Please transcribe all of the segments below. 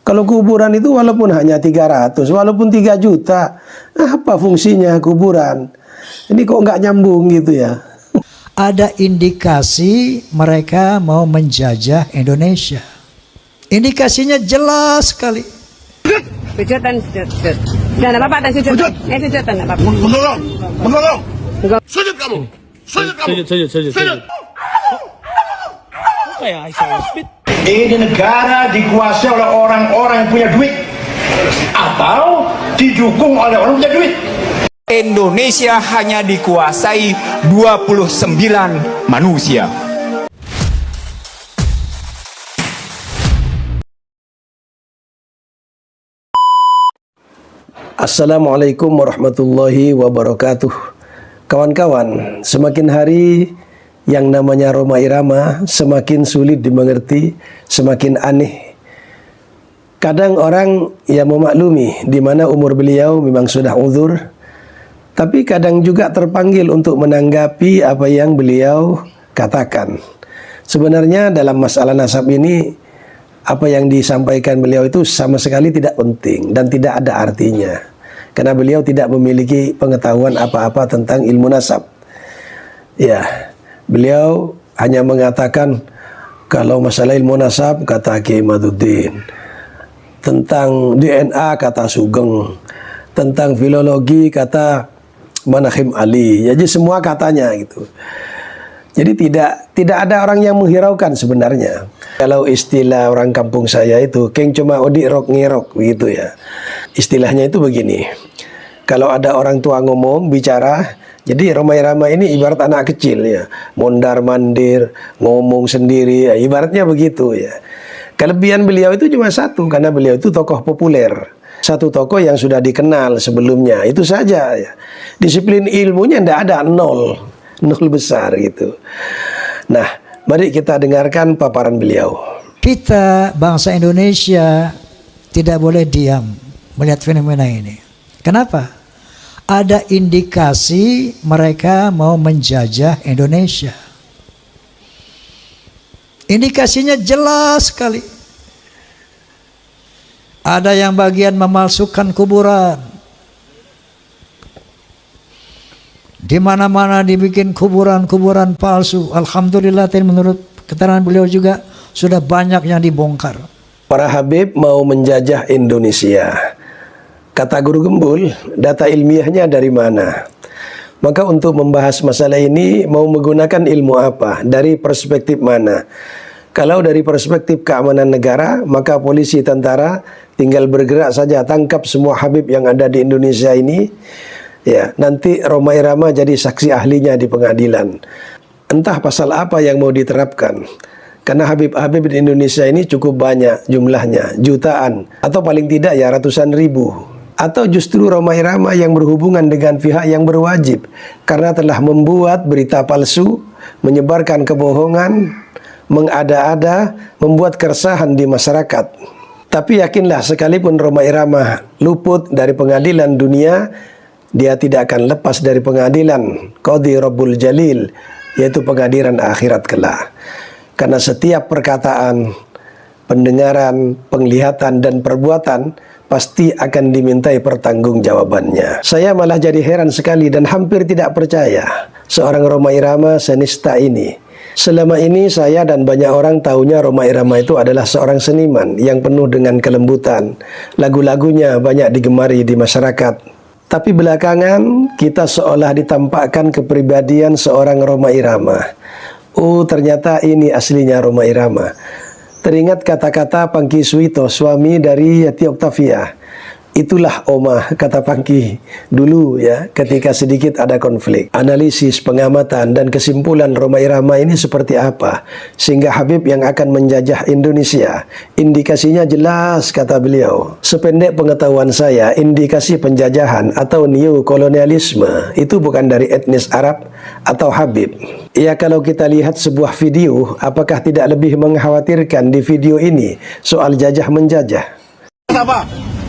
Kalau kuburan itu walaupun hanya 300, walaupun 3 juta, apa fungsinya kuburan? Ini kok nggak nyambung gitu ya? Ada indikasi mereka mau menjajah Indonesia. Indikasinya jelas sekali. Sujud dan sujud. Dan apa dan sujud? Sujud dan apa? Menggolong. Sujud kamu. Sujud kamu. Sujud. Ini negara dikuasai oleh orang-orang yang punya duit atau didukung oleh orang yang punya duit. Indonesia hanya dikuasai 29 manusia. Assalamualaikum warahmatullahi wabarakatuh. Kawan-kawan, semakin hari yang namanya Rhoma Irama semakin sulit dimengerti, semakin aneh. Kadang orang yang memaklumi di mana umur beliau memang sudah uzur, tapi kadang juga terpanggil untuk menanggapi apa yang beliau katakan. Sebenarnya dalam masalah nasab ini, apa yang disampaikan beliau itu sama sekali tidak penting dan tidak ada artinya. Karena beliau tidak memiliki pengetahuan apa-apa tentang ilmu nasab. Ya, beliau hanya mengatakan kalau masalah ilmu nasab kata Kiai Maduddin, tentang DNA kata Sugeng, tentang filologi kata Manakhim Ali. Jadi semua katanya gitu. Jadi tidak ada orang yang menghiraukan sebenarnya. Kalau istilah orang kampung saya itu keng cuma odik rok ngirok begitu ya. Istilahnya itu begini. Kalau ada orang tua ngomong bicara, jadi Rhoma Irama ini ibarat anak kecil ya, mondar-mandir, ngomong sendiri, ya, ibaratnya begitu ya. Kelebihan beliau itu cuma satu, karena beliau itu tokoh populer. Satu tokoh yang sudah dikenal sebelumnya, itu saja ya. Disiplin ilmunya tidak ada, nol besar gitu. Nah, mari kita dengarkan paparan beliau. Kita bangsa Indonesia tidak boleh diam melihat fenomena ini. Kenapa? Ada indikasi mereka mau menjajah Indonesia. Indikasinya jelas sekali. Ada yang bagian memalsukan kuburan. Di mana-mana dibikin kuburan-kuburan palsu. Alhamdulillah, menurut keterangan beliau juga sudah banyak yang dibongkar. Para Habib mau menjajah Indonesia. Kata Guru Gembul, data ilmiahnya dari mana? Maka untuk membahas masalah ini mau menggunakan ilmu apa? Dari perspektif mana? Kalau dari perspektif keamanan negara, maka polisi tentara tinggal bergerak saja tangkap semua Habib yang ada di Indonesia ini. Ya, nanti Rhoma Irama jadi saksi ahlinya di pengadilan. Entah pasal apa yang mau diterapkan. Karena Habib-Habib di Indonesia ini cukup banyak jumlahnya, jutaan. Atau paling tidak ya ratusan ribu. Atau justru Rhoma Irama yang berhubungan dengan pihak yang berwajib. Karena telah membuat berita palsu, menyebarkan kebohongan, mengada-ada, membuat keresahan di masyarakat. Tapi yakinlah sekalipun Rhoma Irama luput dari pengadilan dunia, dia tidak akan lepas dari pengadilan Qadhi Rabbul Jalil, yaitu pengadilan akhirat kelak. Karena setiap perkataan, pendengaran, penglihatan, dan perbuatan pasti akan dimintai pertanggungjawabannya. Saya malah jadi heran sekali dan hampir tidak percaya seorang Rhoma Irama senista ini. Selama ini saya dan banyak orang tahunya Rhoma Irama itu adalah seorang seniman yang penuh dengan kelembutan. Lagu-lagunya banyak digemari di masyarakat. Tapi belakangan kita seolah ditampakkan kepribadian seorang Rhoma Irama. Oh, ternyata ini aslinya Rhoma Irama. Teringat kata-kata Pangki Suito, suami dari Yati Oktavia. Itulah Omah, kata Pangki dulu ya, ketika sedikit ada konflik. Analisis, pengamatan, dan kesimpulan Rhoma Irama ini seperti apa? Sehingga Habib yang akan menjajah Indonesia, indikasinya jelas, kata beliau. Sependek pengetahuan saya, indikasi penjajahan atau neokolonialisme itu bukan dari etnis Arab atau Habib. Ya, kalau kita lihat sebuah video, apakah tidak lebih mengkhawatirkan di video ini soal jajah-menjajah? Apa?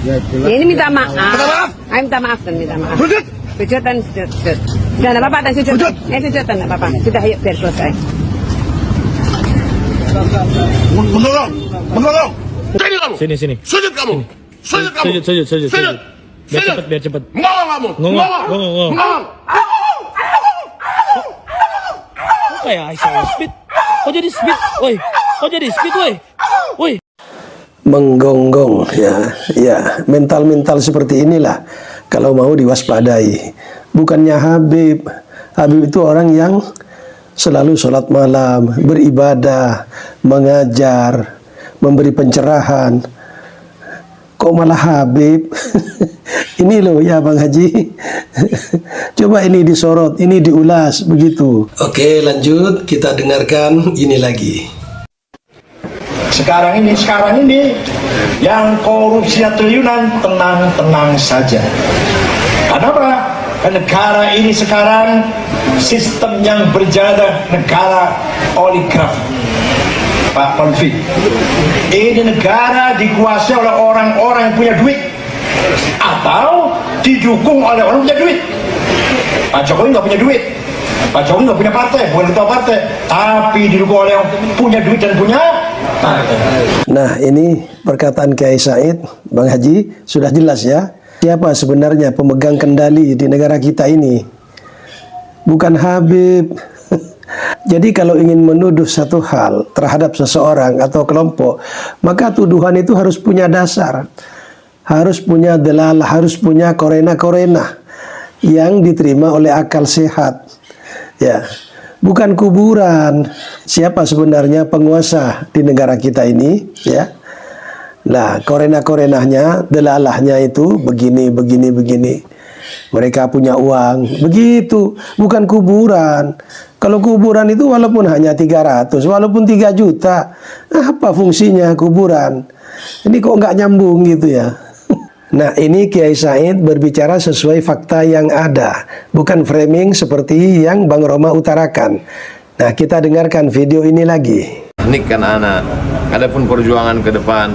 Ya, ini minta maaf. Minta maaf? Ayo minta maaf dan minta maaf. Sujud. Sujud dan sujud. Dan apa dan sujud. Sujud dan apa. Sudah, yuk biar selesai. Menggolong. Menggolong. Jadi kamu. Sini. Sujud kamu. Sujud kamu. Sujud. Sujud. Biar cepet. Ngomong kamu. Ngomong. Ngomong. Kok kayak Aisyah speed? Kok jadi speed? Woi. Menggonggong, ya, mental seperti inilah kalau mau diwaspadai. Bukannya Habib itu orang yang selalu sholat malam, beribadah, mengajar, memberi pencerahan. Kok malah Habib? Ini loh ya Bang Haji. Coba ini disorot, ini diulas begitu. Oke, lanjut kita dengarkan ini lagi. Sekarang ini yang korupsinya triliunan tenang saja. Kenapa? Negara ini sekarang sistem yang berjalan negara oligarki. Pak Konfi, ini negara dikuasai oleh orang-orang yang punya duit atau didukung oleh orang yang punya duit. Pak Jokowi nggak punya duit, Pak Jokowi nggak punya partai, bukan ketua partai, tapi didukung oleh yang punya duit dan punya partai. Nah, ini perkataan Kiai Said, Bang Haji, sudah jelas ya. Siapa sebenarnya pemegang kendali di negara kita ini? Bukan Habib. Jadi kalau ingin menuduh satu hal terhadap seseorang atau kelompok, maka tuduhan itu harus punya dasar. Harus punya dalalah, harus punya korena-korena yang diterima oleh akal sehat. Ya, bukan kuburan. Siapa sebenarnya penguasa di negara kita ini, ya? Nah, korena-korenahnya, delalahnya itu begini. Mereka punya uang, begitu. Bukan kuburan. Kalau kuburan itu walaupun hanya 300, walaupun 3 juta, apa fungsinya kuburan? Ini kok nggak nyambung gitu ya. Nah, ini Kiai Said berbicara sesuai fakta yang ada, bukan framing seperti yang Bang Roma utarakan. Nah, kita dengarkan video ini lagi. Ini kan anak, adapun perjuangan ke depan,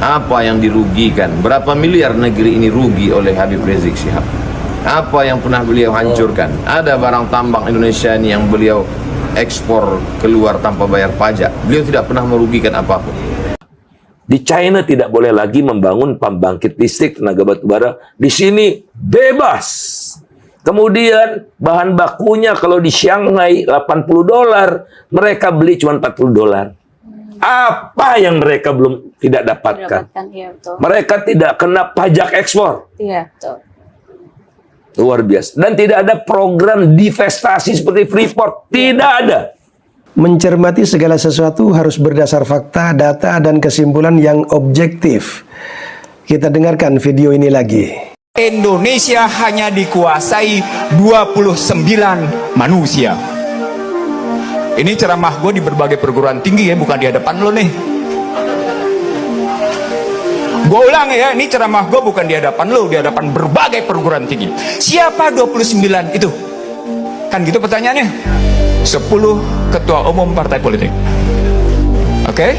apa yang dirugikan? Berapa miliar negeri ini rugi oleh Habib Rizik Syihab? Apa yang pernah beliau hancurkan? Ada barang tambang Indonesia ini yang beliau ekspor keluar tanpa bayar pajak. Beliau tidak pernah merugikan apapun. Di China tidak boleh lagi membangun pembangkit listrik tenaga batubara. Di sini bebas. Kemudian bahan bakunya kalau di Shanghai $80, mereka beli cuma $40. Apa yang mereka belum tidak dapatkan? Iya, betul. Mereka tidak kena pajak ekspor. Iya, betul. Luar biasa. Dan tidak ada program divestasi seperti Freeport. Tidak ada. Mencermati segala sesuatu harus berdasar fakta, data, dan kesimpulan yang objektif. Kita dengarkan video ini lagi. Indonesia hanya dikuasai 29 manusia. Ini ceramah gue di berbagai perguruan tinggi ya, bukan di hadapan lo nih. Gue ulang ya, ini ceramah gue bukan di hadapan lo, di hadapan berbagai perguruan tinggi. Siapa 29 itu? Kan gitu pertanyaannya. 10 ketua umum partai politik. Oke?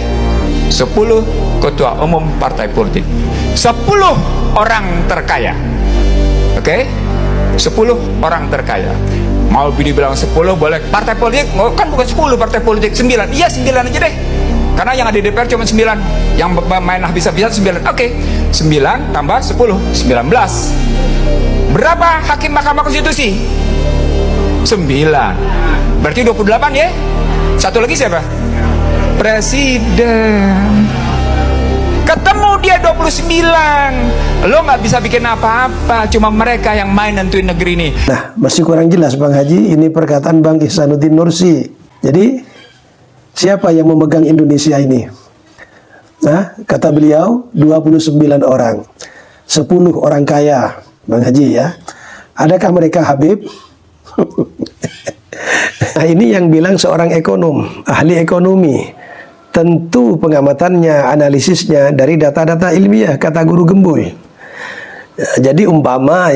10 ketua umum partai politik. 10 orang terkaya. Oke? 10 orang terkaya. Mau dibilang 10 boleh. Partai politik, kan bukan 10 partai politik, 9. Iya 9 aja deh. Karena yang ada di DPR cuma 9. Yang main habis-habisan 9. Oke, 9 tambah 10, 19. Berapa hakim Mahkamah Konstitusi? 9. Berarti 28 ya? Satu lagi siapa? Presiden. Ketemu dia 29. Lo nggak bisa bikin apa-apa. Cuma mereka yang main nentuin negeri ini. Nah, masih kurang jelas Bang Haji. Ini perkataan Bang Ihsanuddin Nursi. Jadi siapa yang memegang Indonesia ini? Nah, kata beliau 29 orang. 10 orang kaya, Bang Haji ya. Adakah mereka Habib? Nah, ini yang bilang seorang ekonom, ahli ekonomi. Tentu pengamatannya, analisisnya dari data-data ilmiah, kata Guru Gembul. Jadi umpama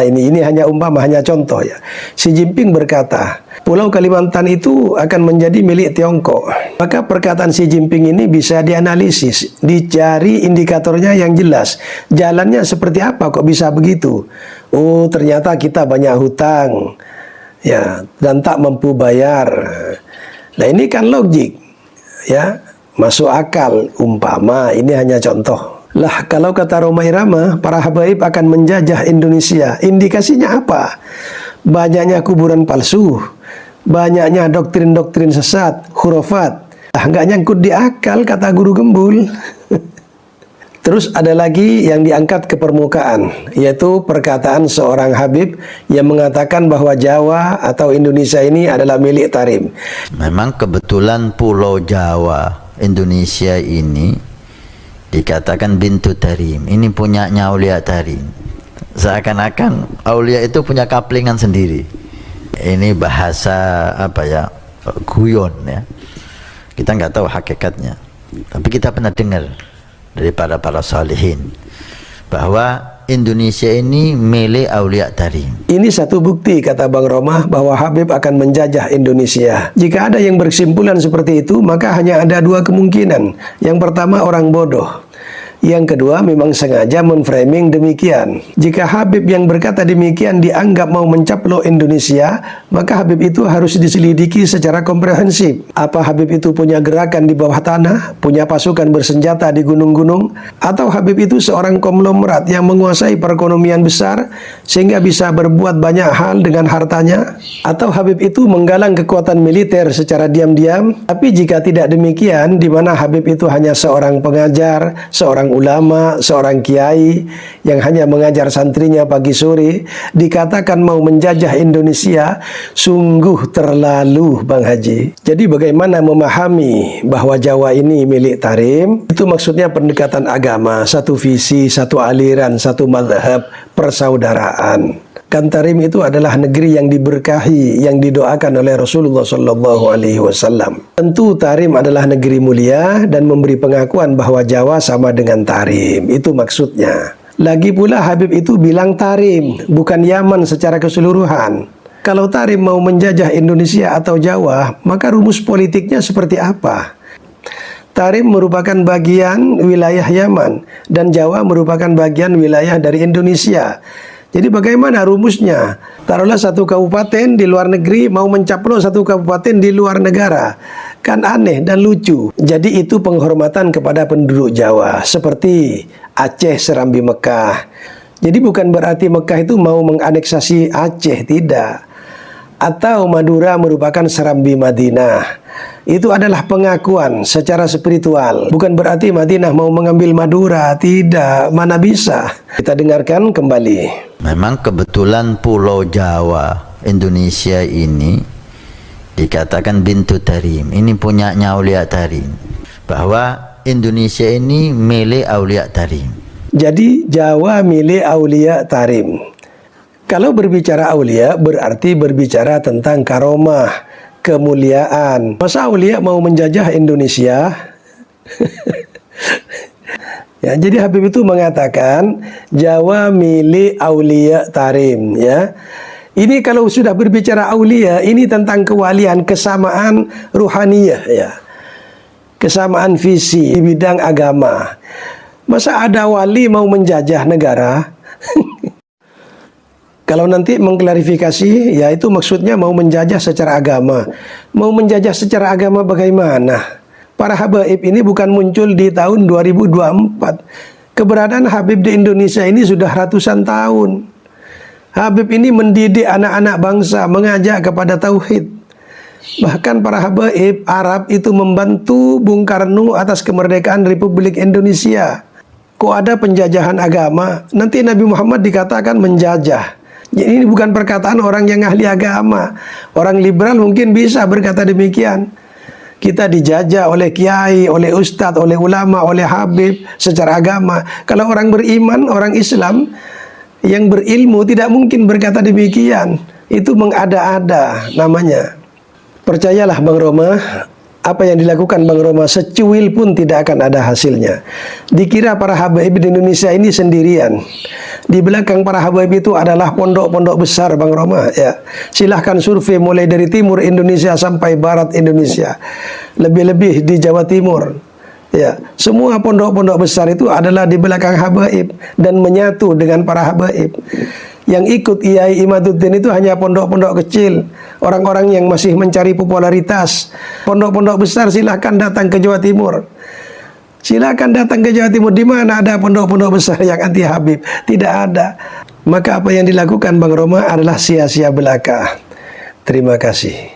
ini hanya umpama, hanya contoh ya. Xi Jinping berkata, Pulau Kalimantan itu akan menjadi milik Tiongkok. Maka perkataan Xi Jinping ini bisa dianalisis, dicari indikatornya yang jelas. Jalannya seperti apa kok bisa begitu? Oh, ternyata kita banyak hutang. Ya, dan tak mampu bayar. Nah, ini kan logik. Ya, masuk akal. Umpama, ini hanya contoh. Lah, kalau kata Rhoma Irama, para habaib akan menjajah Indonesia. Indikasinya apa? Banyaknya kuburan palsu, banyaknya doktrin-doktrin sesat, khurafat. Lah, nggak nyangkut di akal, kata Guru Gembul. Terus ada lagi yang diangkat ke permukaan, yaitu perkataan seorang Habib yang mengatakan bahwa Jawa atau Indonesia ini adalah milik Tarim. Memang kebetulan Pulau Jawa, Indonesia ini dikatakan bintu Tarim. Ini punyanya Aulia Tarim. Seakan-akan Aulia itu punya kaplingan sendiri. Ini bahasa apa ya, guyon ya. Kita nggak tahu hakikatnya, tapi kita pernah dengar dari para salihin bahwa Indonesia ini milik Aulia Tarim. Ini satu bukti, kata Bang Roma, bahwa Habib akan menjajah Indonesia. Jika ada yang berkesimpulan seperti itu, maka hanya ada dua kemungkinan. Yang pertama, orang bodoh. Yang kedua, memang sengaja memframing demikian. Jika Habib yang berkata demikian dianggap mau mencaplok Indonesia, maka Habib itu harus diselidiki secara komprehensif. Apa Habib itu punya gerakan di bawah tanah, punya pasukan bersenjata di gunung-gunung, atau Habib itu seorang konglomerat yang menguasai perekonomian besar sehingga bisa berbuat banyak hal dengan hartanya, atau Habib itu menggalang kekuatan militer secara diam-diam. Tapi jika tidak demikian, di mana Habib itu hanya seorang pengajar, seorang ulama, seorang kiai yang hanya mengajar santrinya pagi sore, dikatakan mau menjajah Indonesia, sungguh terlalu, Bang Haji. Jadi bagaimana memahami bahwa Jawa ini milik Tarim? Itu maksudnya pendekatan agama, satu visi, satu aliran, satu mazhab, persaudaraan. Kan Tarim itu adalah negeri yang diberkahi, yang didoakan oleh Rasulullah SAW. Tentu Tarim adalah negeri mulia dan memberi pengakuan bahwa Jawa sama dengan Tarim. Itu maksudnya. Lagi pula Habib itu bilang Tarim, bukan Yaman secara keseluruhan. Kalau Tarim mau menjajah Indonesia atau Jawa, maka rumus politiknya seperti apa? Tarim merupakan bagian wilayah Yaman dan Jawa merupakan bagian wilayah dari Indonesia. Jadi bagaimana rumusnya? Taruhlah satu kabupaten di luar negeri mau mencaplok satu kabupaten di luar negara. Kan aneh dan lucu. Jadi itu penghormatan kepada penduduk Jawa. Seperti Aceh Serambi Mekah. Jadi bukan berarti Mekah itu mau menganeksasi Aceh, tidak. Atau Madura merupakan Serambi Madinah. Itu adalah pengakuan secara spiritual. Bukan berarti Madinah mau mengambil Madura, tidak. Mana bisa. Kita dengarkan kembali. Memang kebetulan Pulau Jawa, Indonesia ini dikatakan bintu Tarim. Ini punyanya Aulia Tarim. Bahwa Indonesia ini milik Aulia Tarim. Jadi Jawa milik Aulia Tarim. Kalau berbicara Aulia berarti berbicara tentang karomah, kemuliaan. Masa Aulia mau menjajah Indonesia? Ya, jadi Habib itu mengatakan Jawa milik Aulia Tarim, ya. Ini kalau sudah berbicara aulia, ini tentang kewalian, kesamaan ruhaniyah, ya. Kesamaan visi di bidang agama. Masa ada wali mau menjajah negara? Kalau nanti mengklarifikasi, ya itu maksudnya mau menjajah secara agama. Mau menjajah secara agama bagaimana? Para habaib ini bukan muncul di tahun 2024. Keberadaan Habib di Indonesia ini sudah ratusan tahun. Habib ini mendidik anak-anak bangsa, mengajak kepada tauhid. Bahkan para habaib Arab itu membantu Bung Karno atas kemerdekaan Republik Indonesia. Kok ada penjajahan agama? Nanti Nabi Muhammad dikatakan menjajah. Ini bukan perkataan orang yang ahli agama. Orang liberal mungkin bisa berkata demikian. Kita dijajah oleh kiai, oleh ustadz, oleh ulama, oleh habib secara agama. Kalau orang beriman, orang Islam yang berilmu tidak mungkin berkata demikian. Itu mengada-ada namanya. Percayalah Bang Roma, apa yang dilakukan Bang Roma secuil pun tidak akan ada hasilnya. Dikira para habaib di Indonesia ini sendirian. Di belakang para habaib itu adalah pondok-pondok besar Bang Roma, ya. Silahkan survei mulai dari timur Indonesia sampai barat Indonesia. Lebih-lebih di Jawa Timur. Ya, semua pondok-pondok besar itu adalah di belakang habaib dan menyatu dengan para habaib. Yang ikut Kiai Imaduddin itu hanya pondok-pondok kecil, orang-orang yang masih mencari popularitas. Pondok-pondok besar silahkan datang ke Jawa Timur. Silakan datang ke Jawa Timur. Di mana ada pondok-pondok besar yang anti Habib? Tidak ada. Maka apa yang dilakukan Bang Roma adalah sia-sia belaka. Terima kasih.